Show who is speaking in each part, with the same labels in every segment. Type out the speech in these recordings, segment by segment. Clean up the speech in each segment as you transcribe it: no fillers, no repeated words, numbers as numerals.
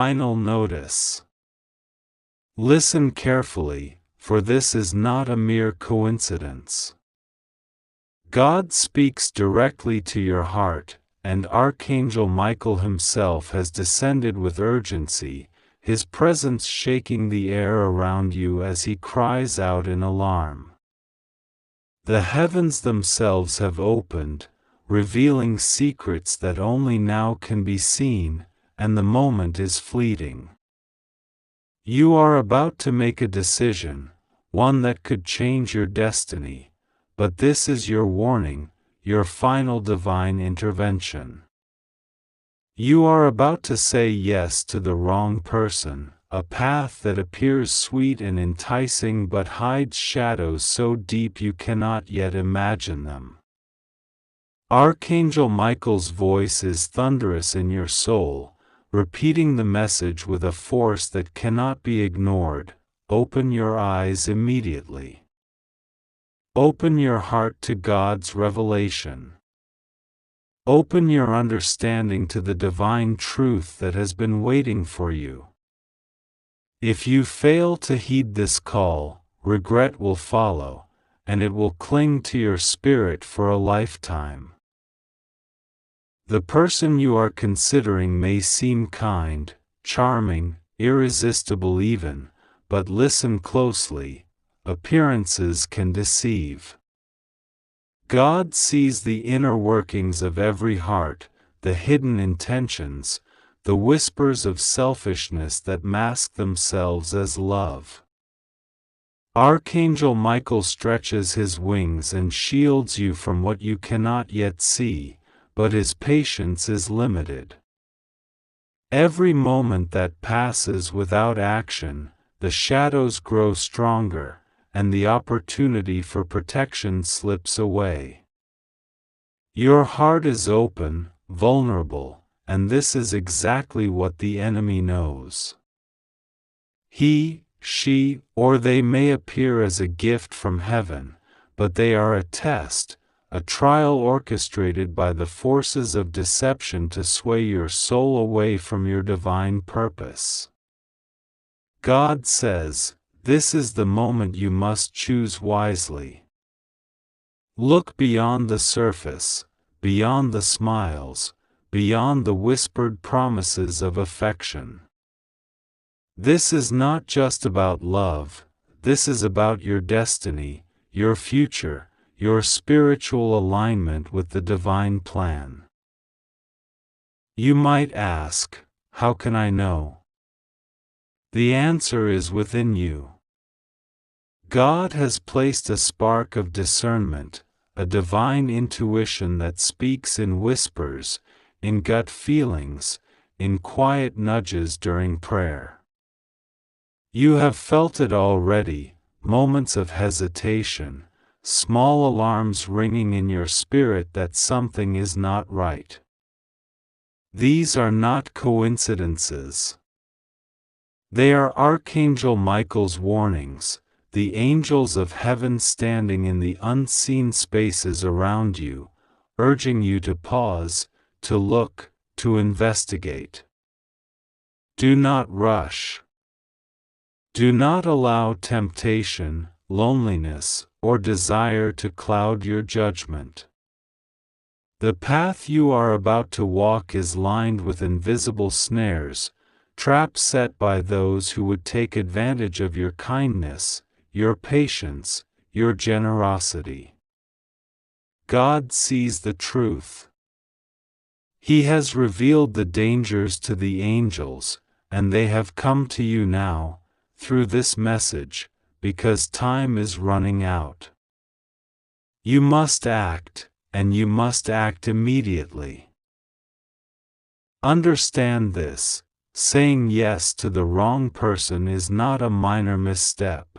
Speaker 1: Final notice. Listen carefully, for this is not a mere coincidence. God speaks directly to your heart, and Archangel Michael himself has descended with urgency, his presence shaking the air around you as he cries out in alarm. The heavens themselves have opened, revealing secrets that only now can be seen, and the moment is fleeting. You are about to make a decision, one that could change your destiny, but this is your warning, your final divine intervention. You are about to say yes to the wrong person, a path that appears sweet and enticing but hides shadows so deep you cannot yet imagine them. Archangel Michael's voice is thunderous in your soul, repeating the message with a force that cannot be ignored. Open your eyes immediately. Open your heart to God's revelation. Open your understanding to the divine truth that has been waiting for you. If you fail to heed this call, regret will follow, and it will cling to your spirit for a lifetime. The person you are considering may seem kind, charming, irresistible even, but listen closely, appearances can deceive. God sees the inner workings of every heart, the hidden intentions, the whispers of selfishness that mask themselves as love. Archangel Michael stretches his wings and shields you from what you cannot yet see, but his patience is limited. Every moment that passes without action, the shadows grow stronger, and the opportunity for protection slips away. Your heart is open, vulnerable, and this is exactly what the enemy knows. He, she, or they may appear as a gift from heaven, but they are a test, a trial orchestrated by the forces of deception to sway your soul away from your divine purpose. God says, this is the moment you must choose wisely. Look beyond the surface, beyond the smiles, beyond the whispered promises of affection. This is not just about love, this is about your destiny, your future, your spiritual alignment with the divine plan. You might ask, how can I know? The answer is within you. God has placed a spark of discernment, a divine intuition that speaks in whispers, in gut feelings, in quiet nudges during prayer. You have felt it already, moments of hesitation, small alarms ringing in your spirit that something is not right. These are not coincidences. They are Archangel Michael's warnings, the angels of heaven standing in the unseen spaces around you, urging you to pause, to look, to investigate. Do not rush. Do not allow temptation, loneliness, or desire to cloud your judgment. The path you are about to walk is lined with invisible snares, traps set by those who would take advantage of your kindness, your patience, your generosity. God sees the truth. He has revealed the dangers to the angels, and they have come to you now, through this message, because time is running out. You must act, and you must act immediately. Understand this, saying yes to the wrong person is not a minor misstep.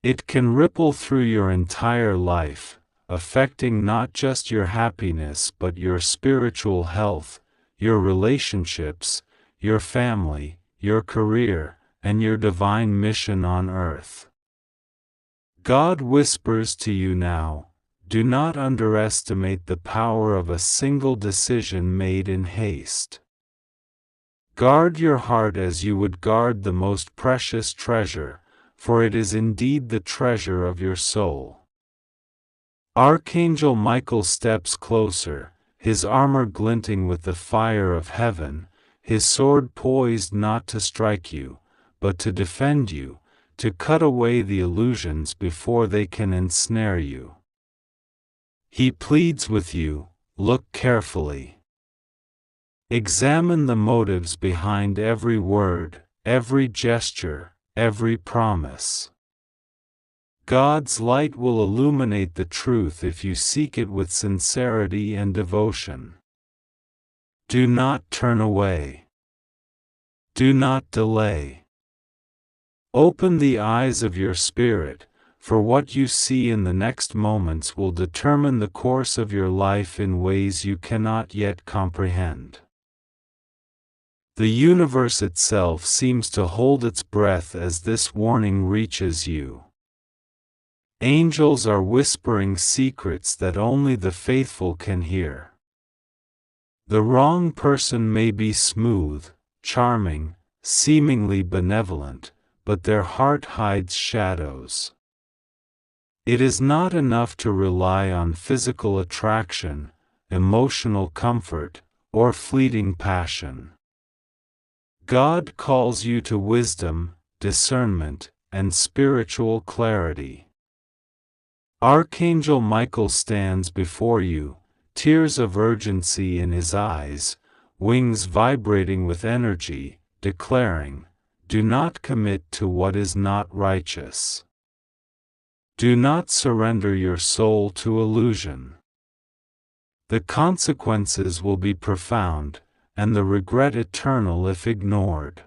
Speaker 1: It can ripple through your entire life, affecting not just your happiness but your spiritual health, your relationships, your family, your career, and your divine mission on earth. God whispers to you now, do not underestimate the power of a single decision made in haste. Guard your heart as you would guard the most precious treasure, for it is indeed the treasure of your soul. Archangel Michael steps closer, his armor glinting with the fire of heaven, his sword poised not to strike you, but to defend you, to cut away the illusions before they can ensnare you. He pleads with you, look carefully. Examine the motives behind every word, every gesture, every promise. God's light will illuminate the truth if you seek it with sincerity and devotion. Do not turn away. Do not delay. Open the eyes of your spirit, for what you see in the next moments will determine the course of your life in ways you cannot yet comprehend. The universe itself seems to hold its breath as this warning reaches you. Angels are whispering secrets that only the faithful can hear. The wrong person may be smooth, charming, seemingly benevolent, but their heart hides shadows. It is not enough to rely on physical attraction, emotional comfort, or fleeting passion. God calls you to wisdom, discernment, and spiritual clarity. Archangel Michael stands before you, tears of urgency in his eyes, wings vibrating with energy, declaring, "Do not commit to what is not righteous. Do not surrender your soul to illusion. The consequences will be profound, and the regret eternal if ignored."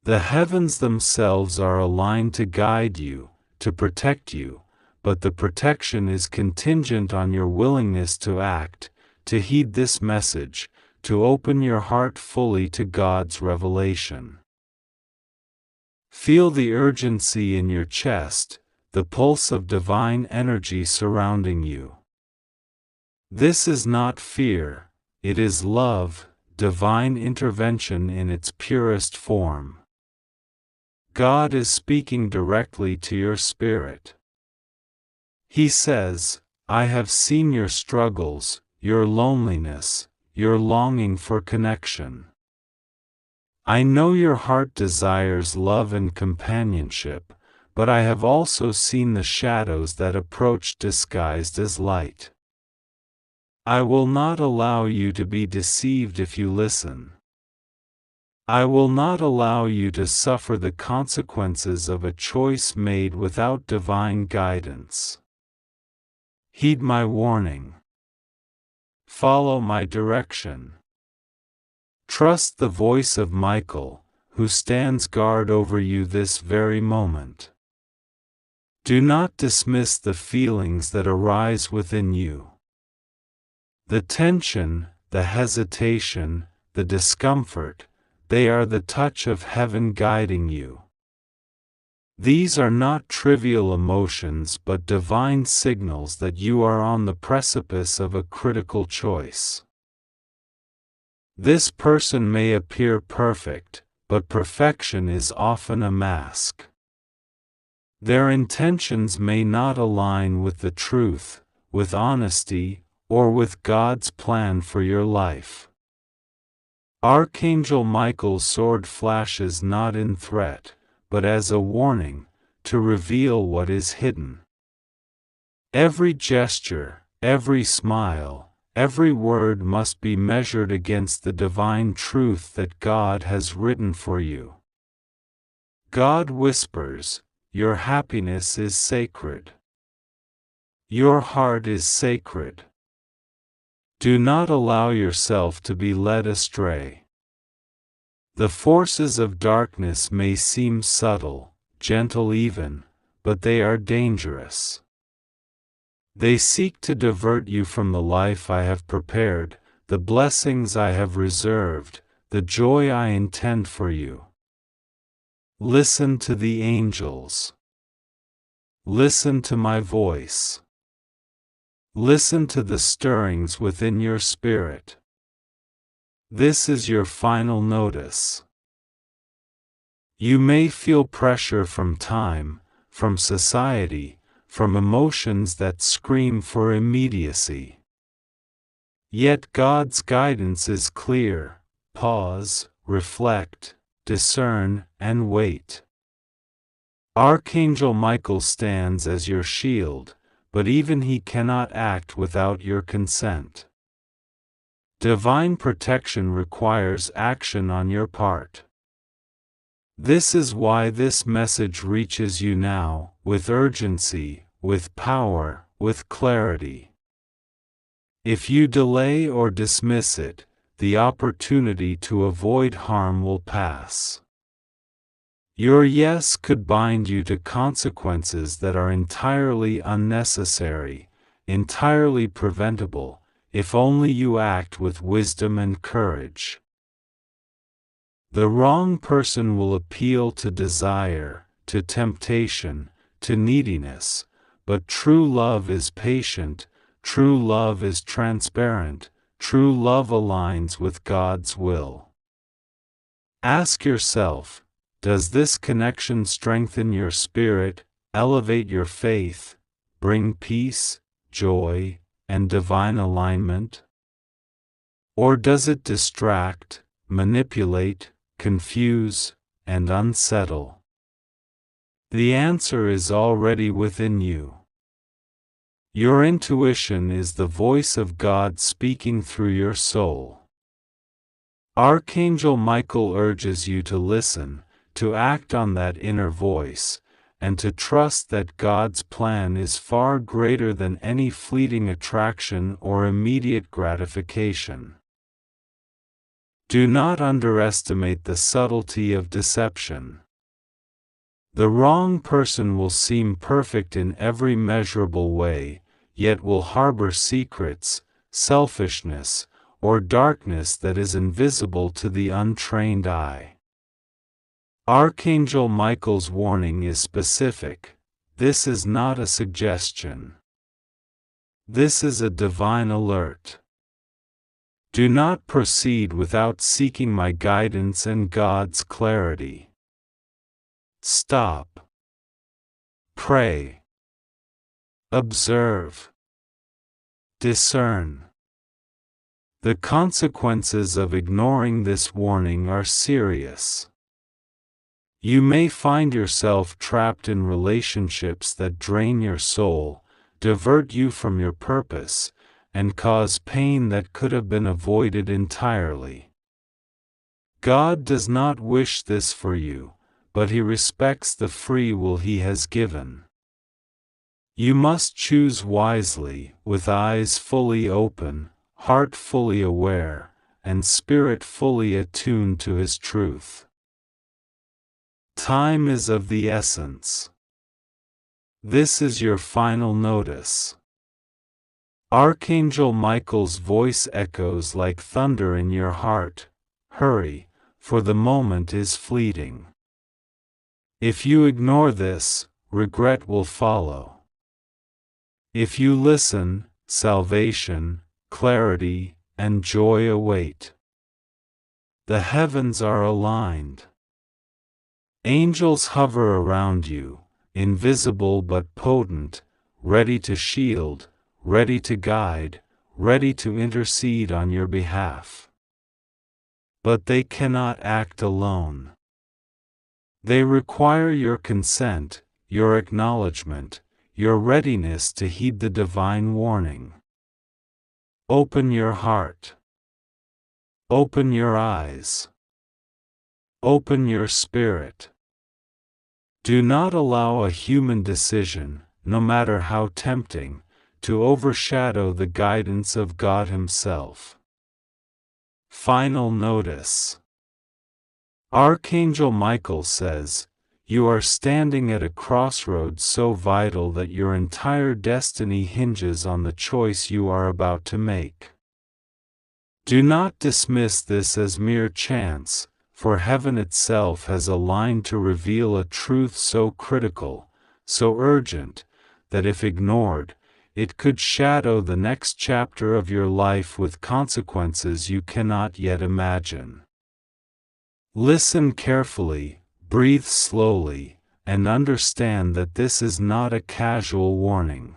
Speaker 1: The heavens themselves are aligned to guide you, to protect you, but the protection is contingent on your willingness to act, to heed this message, to open your heart fully to God's revelation. Feel the urgency in your chest, the pulse of divine energy surrounding you. This is not fear, it is love, divine intervention in its purest form. God is speaking directly to your spirit. He says, "I have seen your struggles, your loneliness, your longing for connection. I know your heart desires love and companionship, but I have also seen the shadows that approach disguised as light. I will not allow you to be deceived if you listen. I will not allow you to suffer the consequences of a choice made without divine guidance. Heed my warning. Follow my direction. Trust the voice of Michael, who stands guard over you this very moment. Do not dismiss the feelings that arise within you. The tension, the hesitation, the discomfort, they are the touch of heaven guiding you. These are not trivial emotions but divine signals that you are on the precipice of a critical choice. This person may appear perfect, but perfection is often a mask. Their intentions may not align with the truth, with honesty, or with God's plan for your life. Archangel Michael's sword flashes not in threat, but as a warning, to reveal what is hidden. Every gesture, every smile, every word must be measured against the divine truth that God has written for you. God whispers, "Your happiness is sacred. Your heart is sacred. Do not allow yourself to be led astray." The forces of darkness may seem subtle, gentle even, but they are dangerous. They seek to divert you from the life I have prepared, the blessings I have reserved, the joy I intend for you. Listen to the angels. Listen to my voice. Listen to the stirrings within your spirit. This is your final notice. You may feel pressure from time, from society, from emotions that scream for immediacy. Yet God's guidance is clear: pause, reflect, discern, and wait. Archangel Michael stands as your shield, but even he cannot act without your consent. Divine protection requires action on your part. This is why this message reaches you now, with urgency, with power, with clarity. If you delay or dismiss it, the opportunity to avoid harm will pass. Your yes could bind you to consequences that are entirely unnecessary, entirely preventable, if only you act with wisdom and courage. The wrong person will appeal to desire, to temptation, to neediness, but true love is patient, true love is transparent, true love aligns with God's will. Ask yourself, does this connection strengthen your spirit, elevate your faith, bring peace, joy, and divine alignment? Or does it distract, manipulate, confuse, and unsettle? The answer is already within you. Your intuition is the voice of God speaking through your soul. Archangel Michael urges you to listen, to act on that inner voice, and to trust that God's plan is far greater than any fleeting attraction or immediate gratification. Do not underestimate the subtlety of deception. The wrong person will seem perfect in every measurable way, yet will harbor secrets, selfishness, or darkness that is invisible to the untrained eye. Archangel Michael's warning is specific. This is not a suggestion. This is a divine alert. Do not proceed without seeking my guidance and God's clarity. Stop. Pray. Observe. Discern. The consequences of ignoring this warning are serious. You may find yourself trapped in relationships that drain your soul, divert you from your purpose, and cause pain that could have been avoided entirely. God does not wish this for you, but He respects the free will He has given. You must choose wisely, with eyes fully open, heart fully aware, and spirit fully attuned to His truth. Time is of the essence. This is your final notice. Archangel Michael's voice echoes like thunder in your heart. Hurry, for the moment is fleeting. If you ignore this, regret will follow. If you listen, salvation, clarity, and joy await. The heavens are aligned. Angels hover around you, invisible but potent, ready to shield, ready to guide, ready to intercede on your behalf. But they cannot act alone. They require your consent, your acknowledgement, your readiness to heed the divine warning. Open your heart. Open your eyes. Open your spirit. Do not allow a human decision, no matter how tempting, to overshadow the guidance of God Himself. Final notice. Archangel Michael says, you are standing at a crossroads so vital that your entire destiny hinges on the choice you are about to make. Do not dismiss this as mere chance, for heaven itself has aligned to reveal a truth so critical, so urgent, that if ignored, it could shadow the next chapter of your life with consequences you cannot yet imagine. Listen carefully, breathe slowly, and understand that this is not a casual warning.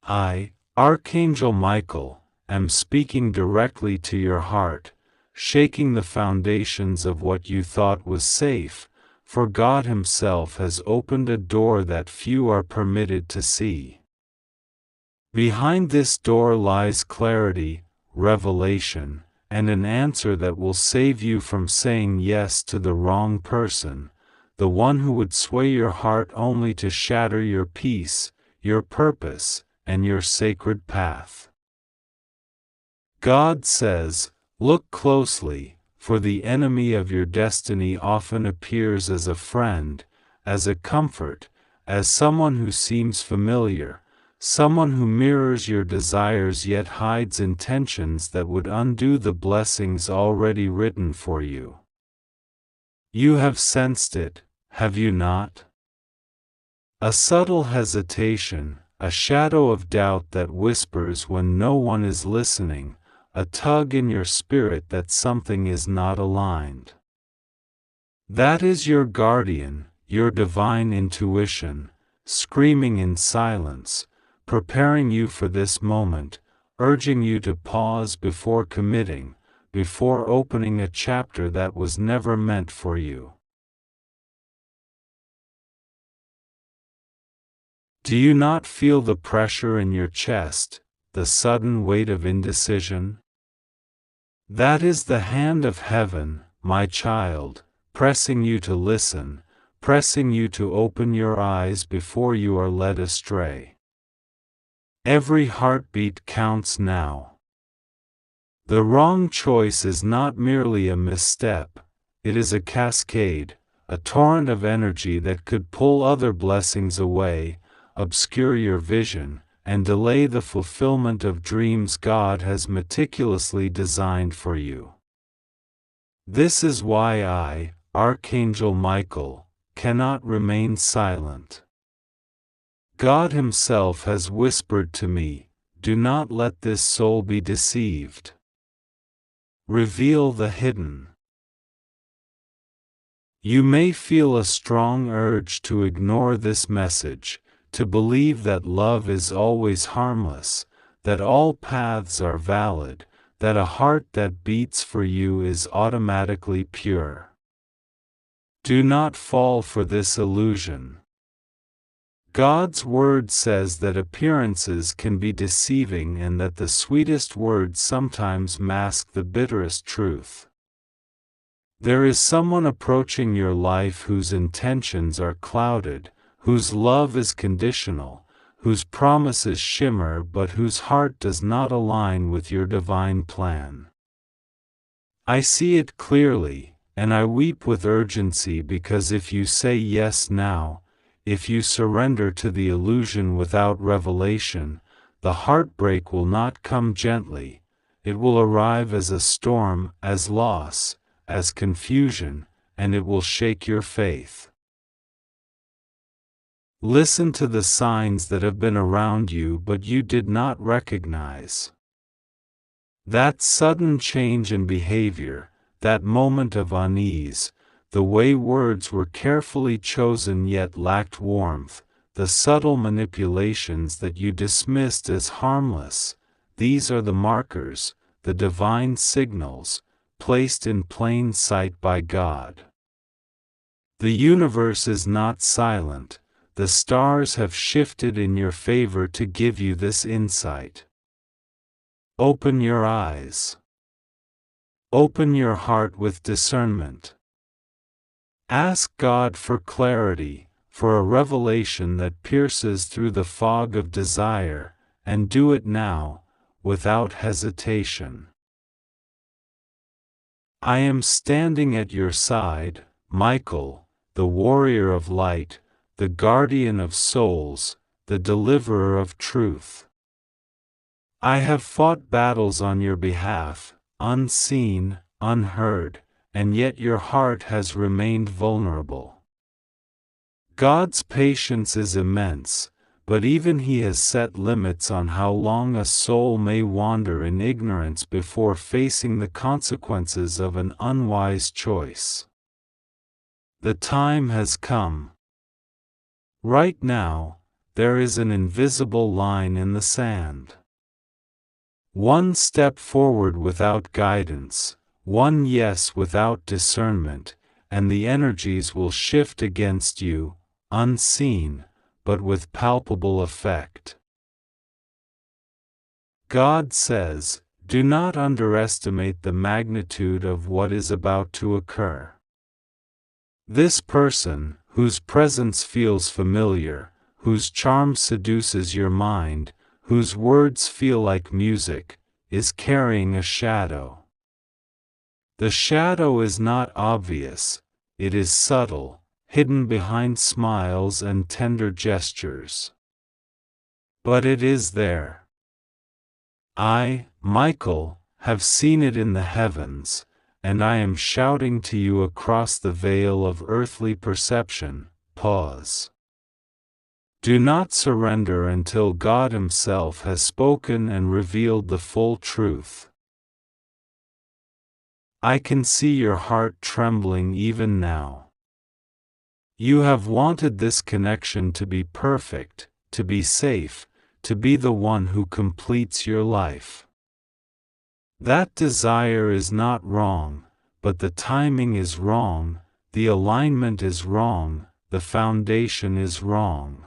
Speaker 1: I, Archangel Michael, am speaking directly to your heart, shaking the foundations of what you thought was safe, for God Himself has opened a door that few are permitted to see. Behind this door lies clarity, revelation, and an answer that will save you from saying yes to the wrong person, the one who would sway your heart only to shatter your peace, your purpose, and your sacred path. God says, "Look closely, for the enemy of your destiny often appears as a friend, as a comfort, as someone who seems familiar, someone who mirrors your desires yet hides intentions that would undo the blessings already written for you." You have sensed it, have you not? A subtle hesitation, a shadow of doubt that whispers when no one is listening, a tug in your spirit that something is not aligned. That is your guardian, your divine intuition, screaming in silence, preparing you for this moment, urging you to pause before committing, before opening a chapter that was never meant for you. Do you not feel the pressure in your chest, the sudden weight of indecision? That is the hand of heaven, my child, pressing you to listen, pressing you to open your eyes before you are led astray. Every heartbeat counts now. The wrong choice is not merely a misstep, it is a cascade, a torrent of energy that could pull other blessings away, obscure your vision, and delay the fulfillment of dreams God has meticulously designed for you. This is why I, Archangel Michael, cannot remain silent. God Himself has whispered to me, "Do not let this soul be deceived. Reveal the hidden." You may feel a strong urge to ignore this message, to believe that love is always harmless, that all paths are valid, that a heart that beats for you is automatically pure. Do not fall for this illusion. God's word says that appearances can be deceiving and that the sweetest words sometimes mask the bitterest truth. There is someone approaching your life whose intentions are clouded, whose love is conditional, whose promises shimmer but whose heart does not align with your divine plan. I see it clearly, and I weep with urgency because if you say yes now, if you surrender to the illusion without revelation, the heartbreak will not come gently, it will arrive as a storm, as loss, as confusion, and it will shake your faith. Listen to the signs that have been around you but you did not recognize. That sudden change in behavior, that moment of unease, the way words were carefully chosen yet lacked warmth, the subtle manipulations that you dismissed as harmless, these are the markers, the divine signals, placed in plain sight by God. The universe is not silent. The stars have shifted in your favor to give you this insight. Open your eyes. Open your heart with discernment. Ask God for clarity, for a revelation that pierces through the fog of desire, and do it now, without hesitation. I am standing at your side, Michael, the warrior of light, the guardian of souls, the deliverer of truth. I have fought battles on your behalf, unseen, unheard, and yet your heart has remained vulnerable. God's patience is immense, but even He has set limits on how long a soul may wander in ignorance before facing the consequences of an unwise choice. The time has come. Right now, there is an invisible line in the sand. One step forward without guidance, one yes without discernment, and the energies will shift against you, unseen, but with palpable effect. God says, do not underestimate the magnitude of what is about to occur. This person, whose presence feels familiar, whose charm seduces your mind, whose words feel like music, is carrying a shadow. The shadow is not obvious, it is subtle, hidden behind smiles and tender gestures. But it is there. I, Michael, have seen it in the heavens, and I am shouting to you across the veil of earthly perception. Pause. Do not surrender until God Himself has spoken and revealed the full truth. I can see your heart trembling even now. You have wanted this connection to be perfect, to be safe, to be the one who completes your life. That desire is not wrong, but the timing is wrong, the alignment is wrong, the foundation is wrong.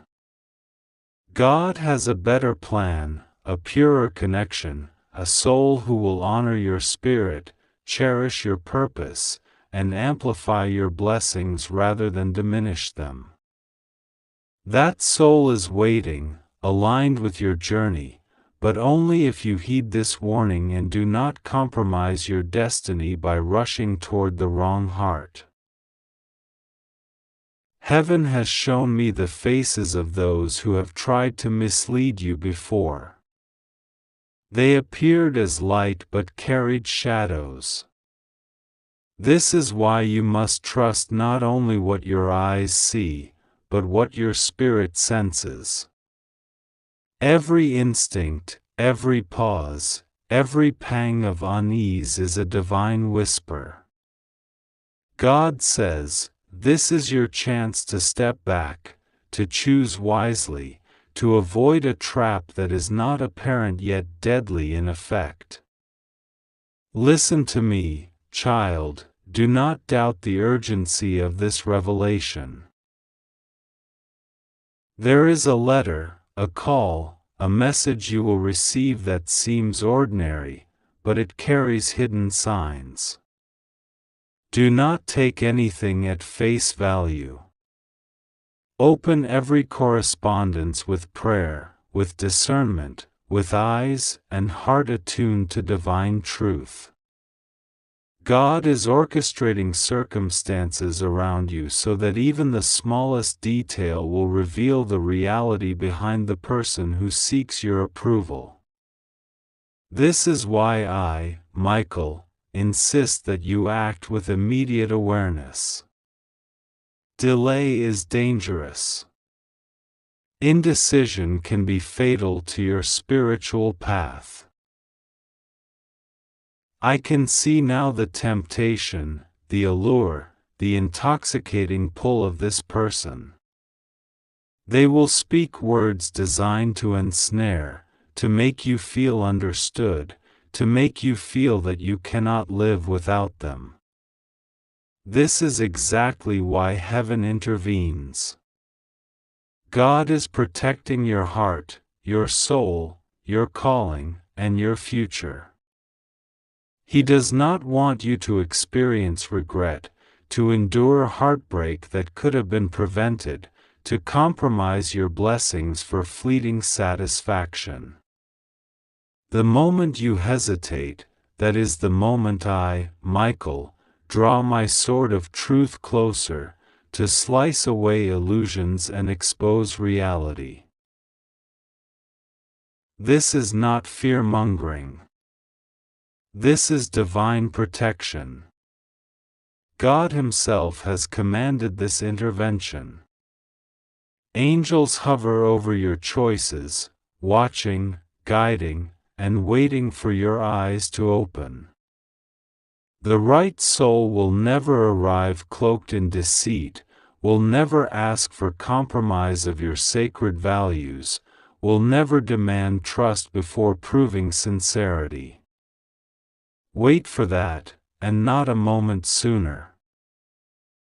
Speaker 1: God has a better plan, a purer connection, a soul who will honor your spirit, cherish your purpose, and amplify your blessings rather than diminish them. That soul is waiting, aligned with your journey, but only if you heed this warning and do not compromise your destiny by rushing toward the wrong heart. Heaven has shown me the faces of those who have tried to mislead you before. They appeared as light but carried shadows. This is why you must trust not only what your eyes see, but what your spirit senses. Every instinct, every pause, every pang of unease is a divine whisper. God says, this is your chance to step back, to choose wisely, to avoid a trap that is not apparent yet deadly in effect. Listen to me, child, do not doubt the urgency of this revelation. There is a letter, a call, a message you will receive that seems ordinary, but it carries hidden signs. Do not take anything at face value. Open every correspondence with prayer, with discernment, with eyes and heart attuned to divine truth. God is orchestrating circumstances around you so that even the smallest detail will reveal the reality behind the person who seeks your approval. This is why I, Michael, insist that you act with immediate awareness. Delay is dangerous. Indecision can be fatal to your spiritual path. I can see now the temptation, the allure, the intoxicating pull of this person. They will speak words designed to ensnare, to make you feel understood, to make you feel that you cannot live without them. This is exactly why heaven intervenes. God is protecting your heart, your soul, your calling, and your future. He does not want you to experience regret, to endure heartbreak that could have been prevented, to compromise your blessings for fleeting satisfaction. The moment you hesitate, that is the moment I, Michael, draw my sword of truth closer, to slice away illusions and expose reality. This is not fear-mongering. This is divine protection. God Himself has commanded this intervention. Angels hover over your choices, watching, guiding, and waiting for your eyes to open. The right soul will never arrive cloaked in deceit, will never ask for compromise of your sacred values, will never demand trust before proving sincerity. Wait for that, and not a moment sooner.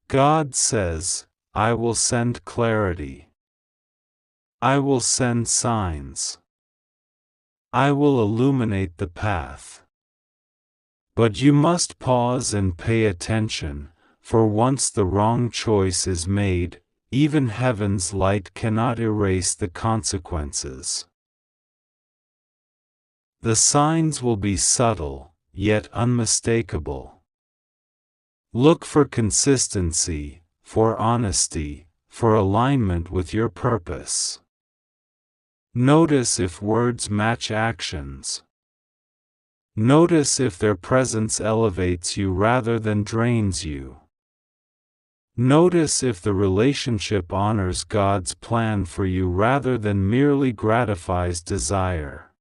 Speaker 1: God says, I will send clarity. I will send signs. I will illuminate the path. But you must pause and pay attention, for once the wrong choice is made, even heaven's light cannot erase the consequences. The signs will be subtle, yet unmistakable. Look for consistency, for honesty, for alignment with your purpose. Notice if words match actions. Notice if their presence elevates you rather than drains you. Notice if the relationship honors God's plan for you rather than merely gratifies desire.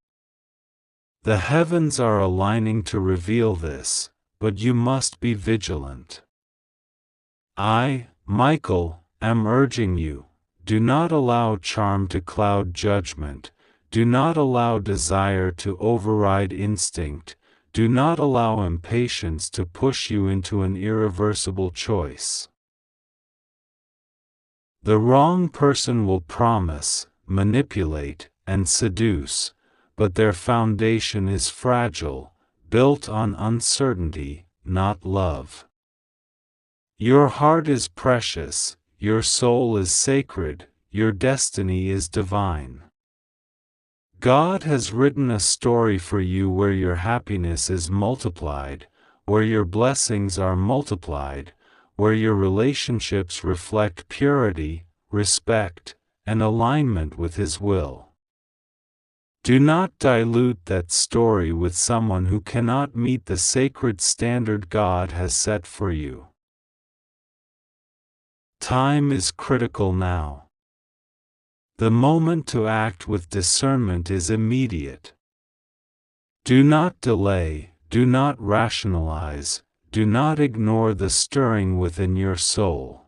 Speaker 1: The heavens are aligning to reveal this, but you must be vigilant. I, Michael, am urging you. Do not allow charm to cloud judgment, do not allow desire to override instinct, do not allow impatience to push you into an irreversible choice. The wrong person will promise, manipulate, and seduce, but their foundation is fragile, built on uncertainty, not love. Your heart is precious. Your soul is sacred, your destiny is divine. God has written a story for you where your happiness is multiplied, where your blessings are multiplied, where your relationships reflect purity, respect, and alignment with His will. Do not dilute that story with someone who cannot meet the sacred standard God has set for you. Time is critical now. The moment to act with discernment is immediate. Do not delay, do not rationalize, do not ignore the stirring within your soul.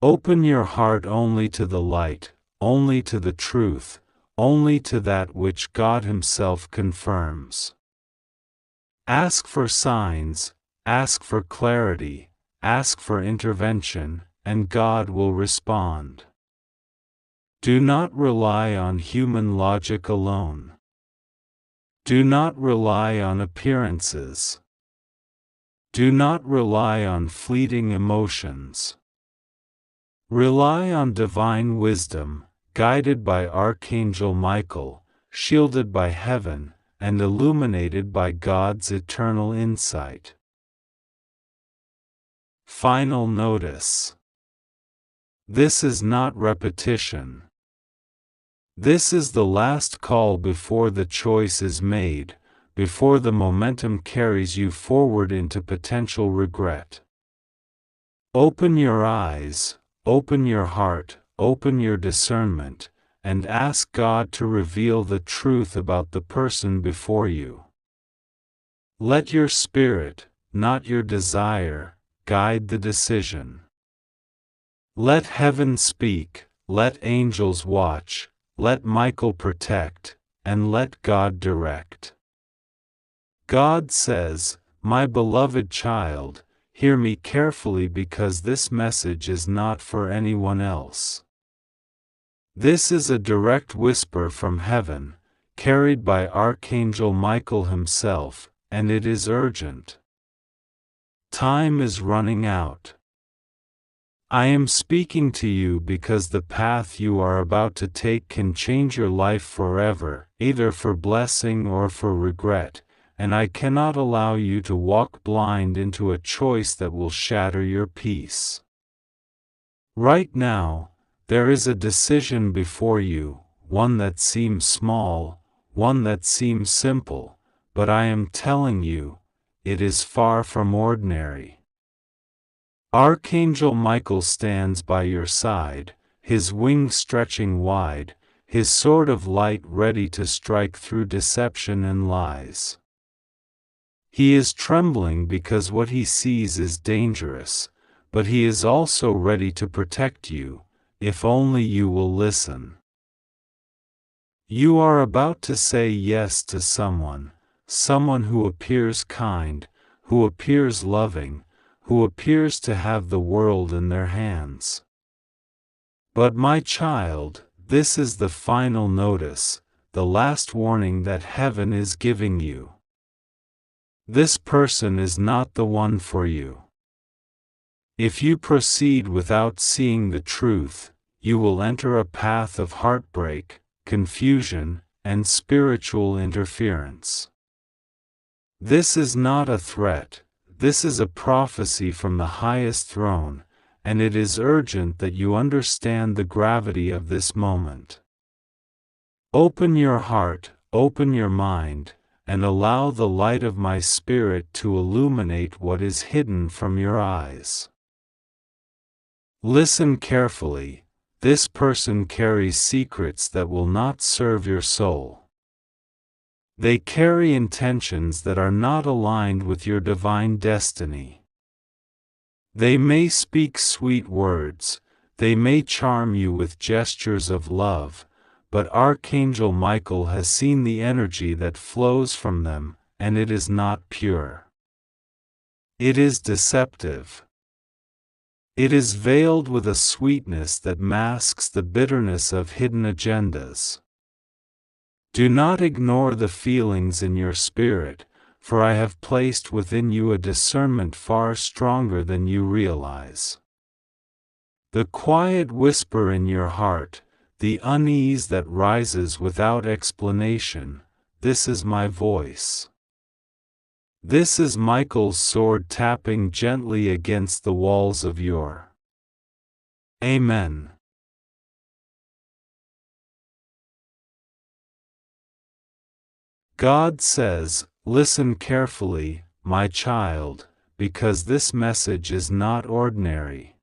Speaker 1: Open your heart only to the light, only to the truth, only to that which God Himself confirms. Ask for signs, ask for clarity, ask for intervention, and God will respond. Do not rely on human logic alone. Do not rely on appearances. Do not rely on fleeting emotions. Rely on divine wisdom, guided by Archangel Michael, shielded by heaven, and illuminated by God's eternal insight. Final notice. This is not repetition. This is the last call before the choice is made, before the momentum carries you forward into potential regret. Open your eyes, open your heart, open your discernment, and ask God to reveal the truth about the person before you. Let your spirit, not your desire, guide the decision. Let heaven speak, let angels watch, let Michael protect, and let God direct. God says, "My beloved child, hear me carefully because this message is not for anyone else." This is a direct whisper from heaven, carried by Archangel Michael himself, and it is urgent. Time is running out. I am speaking to you because the path you are about to take can change your life forever, either for blessing or for regret, and I cannot allow you to walk blind into a choice that will shatter your peace. Right now, there is a decision before you, one that seems small, one that seems simple, but I am telling you, it is far from ordinary. Archangel Michael stands by your side, his wings stretching wide, his sword of light ready to strike through deception and lies. He is trembling because what he sees is dangerous, but he is also ready to protect you, if only you will listen. You are about to say yes to someone who appears kind, who appears loving, who appears to have the world in their hands. But my child, this is the final notice, the last warning that heaven is giving you. This person is not the one for you. If you proceed without seeing the truth, you will enter a path of heartbreak, confusion, and spiritual interference. This is not a threat, this is a prophecy from the highest throne, and it is urgent that you understand the gravity of this moment. Open your heart, open your mind, and allow the light of my Spirit to illuminate what is hidden from your eyes. Listen carefully, this person carries secrets that will not serve your soul. They carry intentions that are not aligned with your divine destiny. They may speak sweet words, they may charm you with gestures of love, but Archangel Michael has seen the energy that flows from them, and it is not pure. It is deceptive. It is veiled with a sweetness that masks the bitterness of hidden agendas. Do not ignore the feelings in your spirit, for I have placed within you a discernment far stronger than you realize. The quiet whisper in your heart, the unease that rises without explanation, this is my voice. This is Michael's sword tapping gently against the walls of your. Amen. God says, listen carefully, my child, because this message is not ordinary.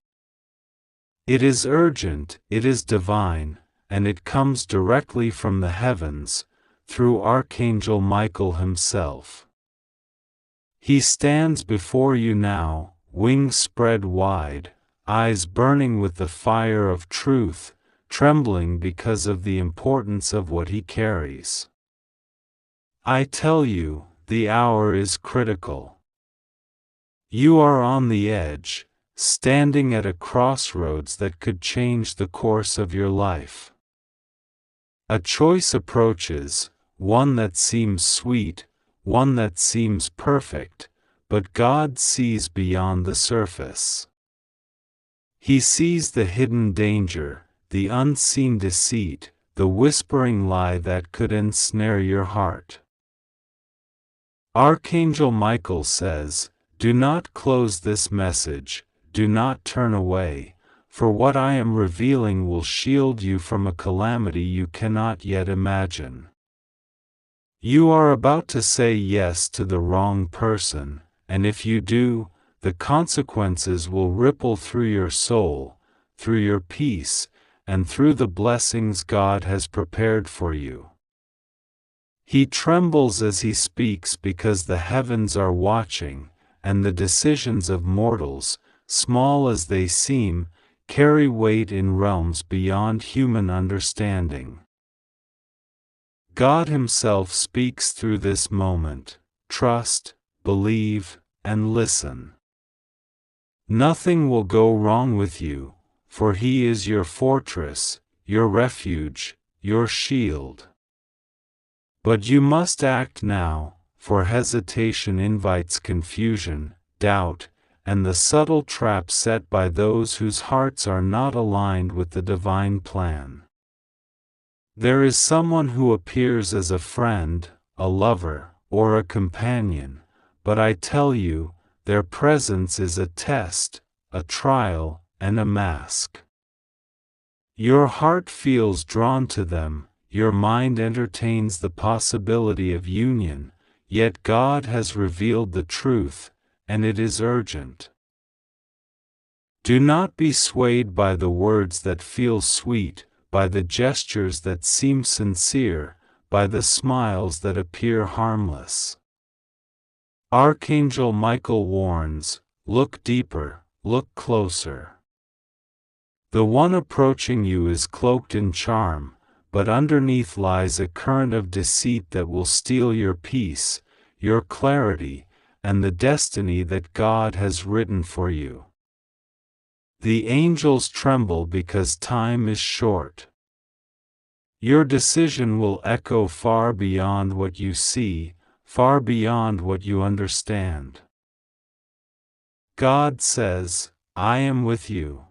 Speaker 1: It is urgent, it is divine, and it comes directly from the heavens, through Archangel Michael himself. He stands before you now, wings spread wide, eyes burning with the fire of truth, trembling because of the importance of what he carries. I tell you, the hour is critical. You are on the edge, standing at a crossroads that could change the course of your life. A choice approaches, one that seems sweet, one that seems perfect, but God sees beyond the surface. He sees the hidden danger, the unseen deceit, the whispering lie that could ensnare your heart. Archangel Michael says, do not close this message, do not turn away, for what I am revealing will shield you from a calamity you cannot yet imagine. You are about to say yes to the wrong person, and if you do, the consequences will ripple through your soul, through your peace, and through the blessings God has prepared for you. He trembles as he speaks because the heavens are watching, and the decisions of mortals, small as they seem, carry weight in realms beyond human understanding. God Himself speaks through this moment. Trust, believe, and listen. Nothing will go wrong with you, for He is your fortress, your refuge, your shield. But you must act now, for hesitation invites confusion, doubt, and the subtle trap set by those whose hearts are not aligned with the divine plan. There is someone who appears as a friend, a lover, or a companion, but I tell you, their presence is a test, a trial, and a mask. Your heart feels drawn to them, your mind entertains the possibility of union, yet God has revealed the truth, and it is urgent. Do not be swayed by the words that feel sweet, by the gestures that seem sincere, by the smiles that appear harmless. Archangel Michael warns, look deeper, look closer. The one approaching you is cloaked in charm, but underneath lies a current of deceit that will steal your peace, your clarity, and the destiny that God has written for you. The angels tremble because time is short. Your decision will echo far beyond what you see, far beyond what you understand. God says, I am with you.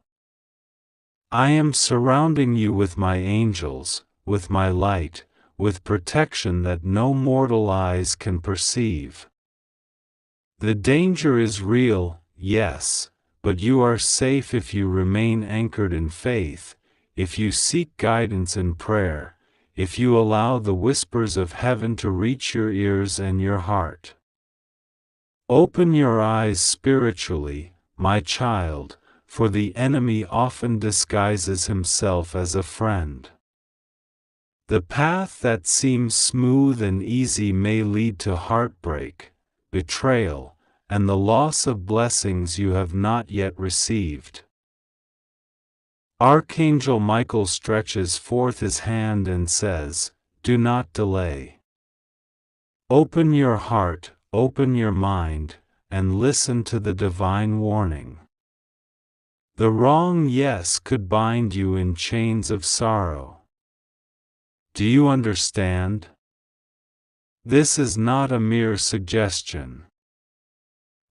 Speaker 1: I am surrounding you with my angels, with my light, with protection that no mortal eyes can perceive. The danger is real, yes, but you are safe if you remain anchored in faith, if you seek guidance in prayer, if you allow the whispers of heaven to reach your ears and your heart. Open your eyes spiritually, my child, for the enemy often disguises himself as a friend. The path that seems smooth and easy may lead to heartbreak, betrayal, and the loss of blessings you have not yet received. Archangel Michael stretches forth his hand and says, do not delay. Open your heart, open your mind, and listen to the divine warning. The wrong yes could bind you in chains of sorrow. Do you understand? This is not a mere suggestion.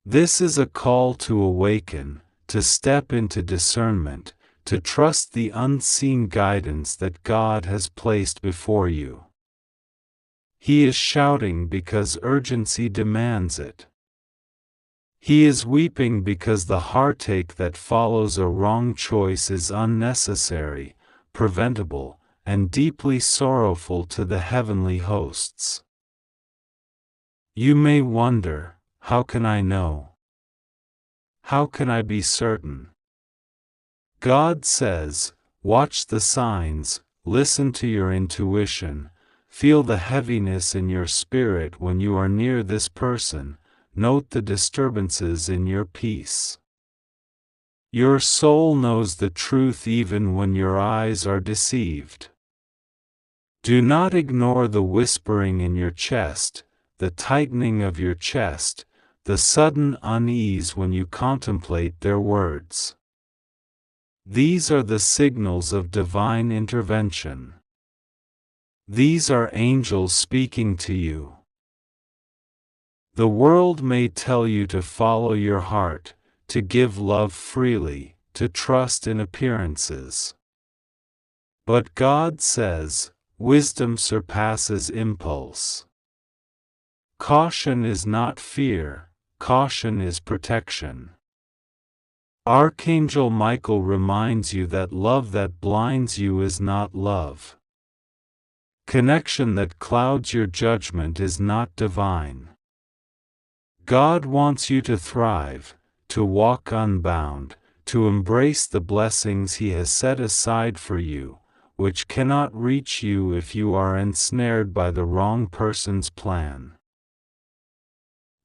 Speaker 1: This is a call to awaken, to step into discernment, to trust the unseen guidance that God has placed before you. He is shouting because urgency demands it. He is weeping because the heartache that follows a wrong choice is unnecessary, preventable, and deeply sorrowful to the heavenly hosts. You may wonder, how can I know? How can I be certain? God says, watch the signs, listen to your intuition, feel the heaviness in your spirit when you are near this person. Note the disturbances in your peace. Your soul knows the truth even when your eyes are deceived. Do not ignore the whispering in your chest, the tightening of your chest, the sudden unease when you contemplate their words. These are the signals of divine intervention. These are angels speaking to you. The world may tell you to follow your heart, to give love freely, to trust in appearances. But God says, wisdom surpasses impulse. Caution is not fear, caution is protection. Archangel Michael reminds you that love that blinds you is not love. Connection that clouds your judgment is not divine. God wants you to thrive, to walk unbound, to embrace the blessings He has set aside for you, which cannot reach you if you are ensnared by the wrong person's plan.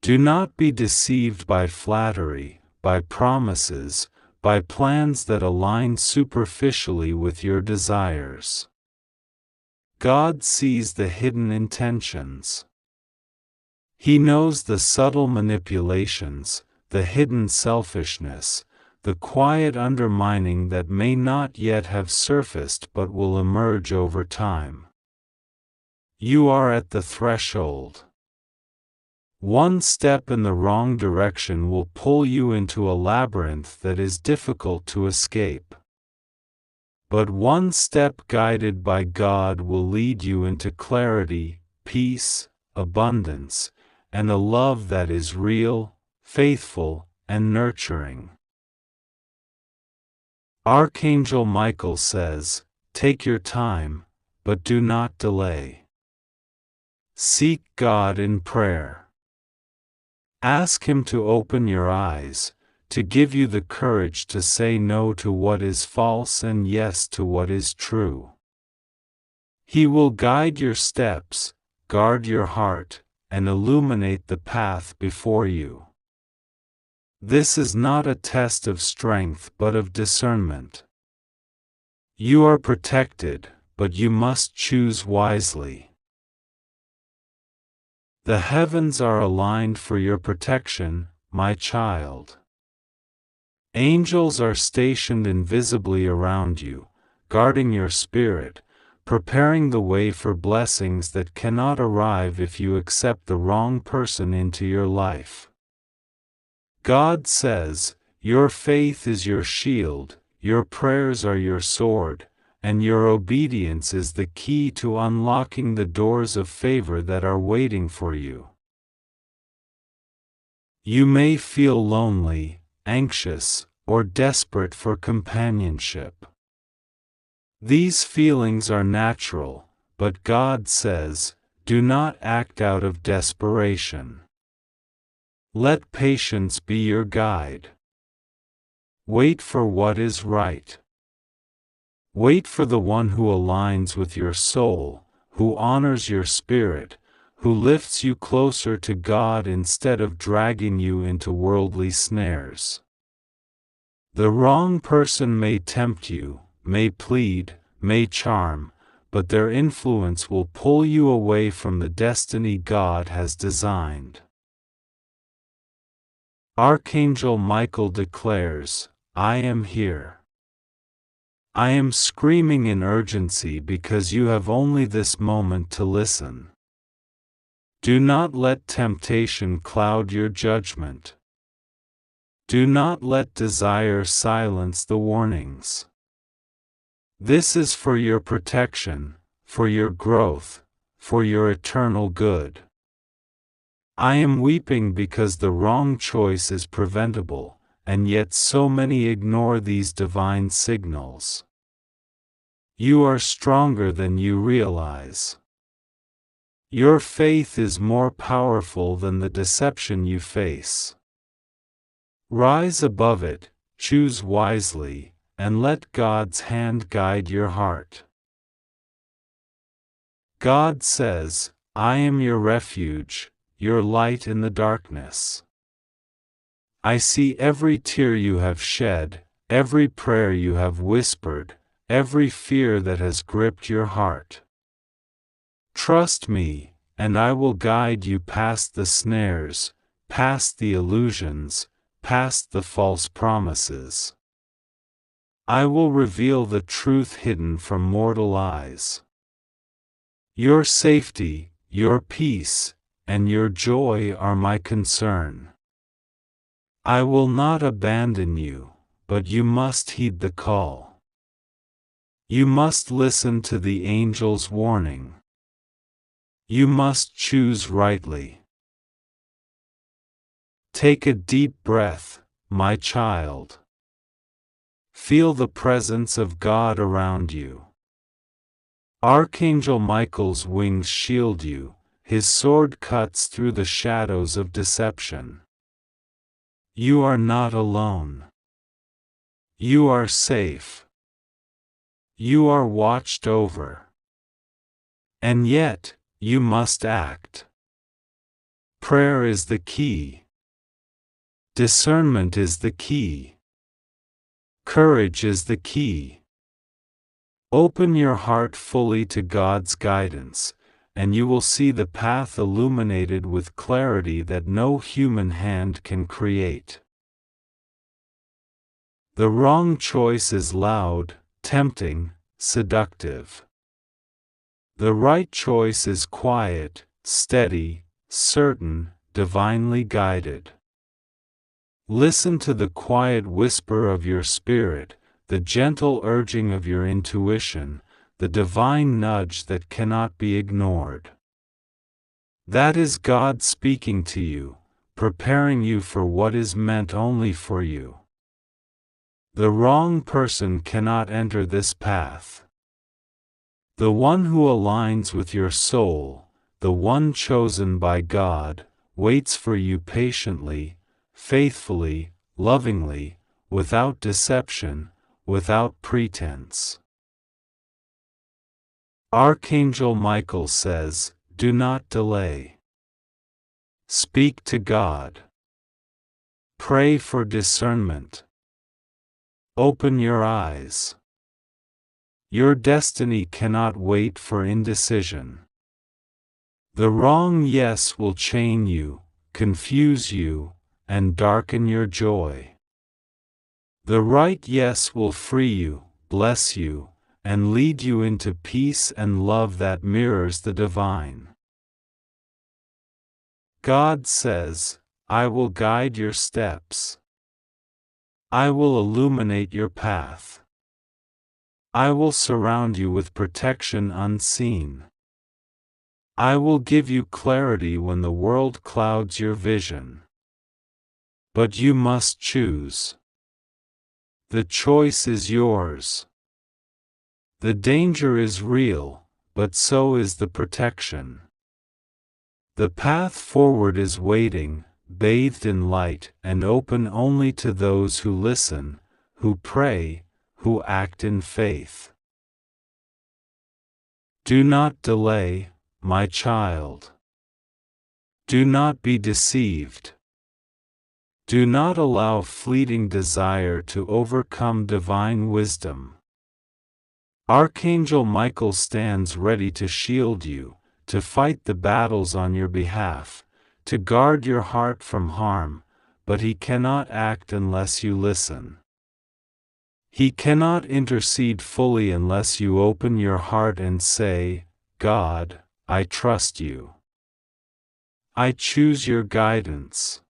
Speaker 1: Do not be deceived by flattery, by promises, by plans that align superficially with your desires. God sees the hidden intentions. He knows the subtle manipulations, the hidden selfishness, the quiet undermining that may not yet have surfaced but will emerge over time. You are at the threshold. One step in the wrong direction will pull you into a labyrinth that is difficult to escape. But one step guided by God will lead you into clarity, peace, abundance, and a love that is real, faithful, and nurturing. Archangel Michael says, take your time, but do not delay. Seek God in prayer. Ask Him to open your eyes, to give you the courage to say no to what is false and yes to what is true. He will guide your steps, guard your heart, and illuminate the path before you. This is not a test of strength but of discernment. You are protected, but you must choose wisely. The heavens are aligned for your protection, my child. Angels are stationed invisibly around you, guarding your spirit, preparing the way for blessings that cannot arrive if you accept the wrong person into your life. God says, your faith is your shield, your prayers are your sword, and your obedience is the key to unlocking the doors of favor that are waiting for you. You may feel lonely, anxious, or desperate for companionship. These feelings are natural, but God says, do not act out of desperation. Let patience be your guide. Wait for what is right. Wait for the one who aligns with your soul, who honors your spirit, who lifts you closer to God instead of dragging you into worldly snares. The wrong person may tempt you, may plead, may charm, but their influence will pull you away from the destiny God has designed. Archangel Michael declares, I am here. I am screaming in urgency because you have only this moment to listen. Do not let temptation cloud your judgment. Do not let desire silence the warnings. This is for your protection, for your growth, for your eternal good. I am weeping because the wrong choice is preventable, and yet so many ignore these divine signals. You are stronger than you realize. Your faith is more powerful than the deception you face. Rise above it, choose wisely, and let God's hand guide your heart. God says, I am your refuge, your light in the darkness. I see every tear you have shed, every prayer you have whispered, every fear that has gripped your heart. Trust me, and I will guide you past the snares, past the illusions, past the false promises. I will reveal the truth hidden from mortal eyes. Your safety, your peace, and your joy are my concern. I will not abandon you, but you must heed the call. You must listen to the angel's warning. You must choose rightly. Take a deep breath, my child. Feel the presence of God around you. Archangel Michael's wings shield you, his sword cuts through the shadows of deception. You are not alone. You are safe. You are watched over. And yet, you must act. Prayer is the key. Discernment is the key. Courage is the key. Open your heart fully to God's guidance, and you will see the path illuminated with clarity that no human hand can create. The wrong choice is loud, tempting, seductive. The right choice is quiet, steady, certain, divinely guided. Listen to the quiet whisper of your spirit, the gentle urging of your intuition, the divine nudge that cannot be ignored. That is God speaking to you, preparing you for what is meant only for you. The wrong person cannot enter this path. The one who aligns with your soul, the one chosen by God, waits for you patiently, faithfully, lovingly, without deception, without pretense. Archangel Michael says, do not delay. Speak to God. Pray for discernment. Open your eyes. Your destiny cannot wait for indecision. The wrong yes will chain you, confuse you, and darken your joy. The right yes will free you, bless you, and lead you into peace and love that mirrors the divine. God says, I will guide your steps. I will illuminate your path. I will surround you with protection unseen. I will give you clarity when the world clouds your vision. But you must choose. The choice is yours. The danger is real, but so is the protection. The path forward is waiting, bathed in light and open only to those who listen, who pray, who act in faith. Do not delay, my child. Do not be deceived. Do not allow fleeting desire to overcome divine wisdom. Archangel Michael stands ready to shield you, to fight the battles on your behalf, to guard your heart from harm, but he cannot act unless you listen. He cannot intercede fully unless you open your heart and say, God, I trust you. I choose your guidance.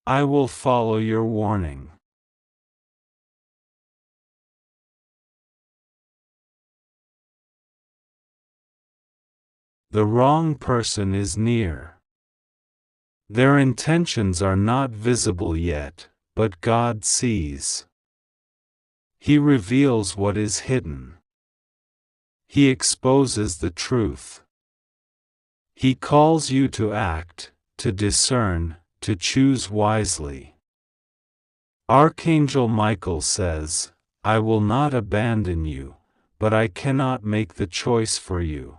Speaker 1: I will follow your warning. The wrong person is near. Their intentions are not visible yet, but God sees. He reveals what is hidden. He exposes the truth. He calls you to act, to discern, to choose wisely. Archangel Michael says, I will not abandon you, but I cannot make the choice for you.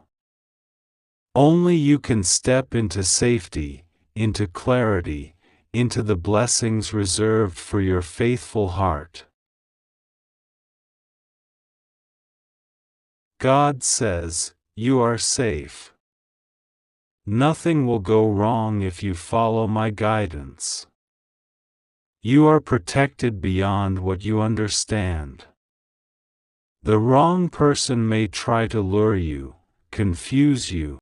Speaker 1: Only you can step into safety, into clarity, into the blessings reserved for your faithful heart. God says, you are safe. Nothing will go wrong if you follow my guidance. You are protected beyond what you understand. The wrong person may try to lure you, confuse you,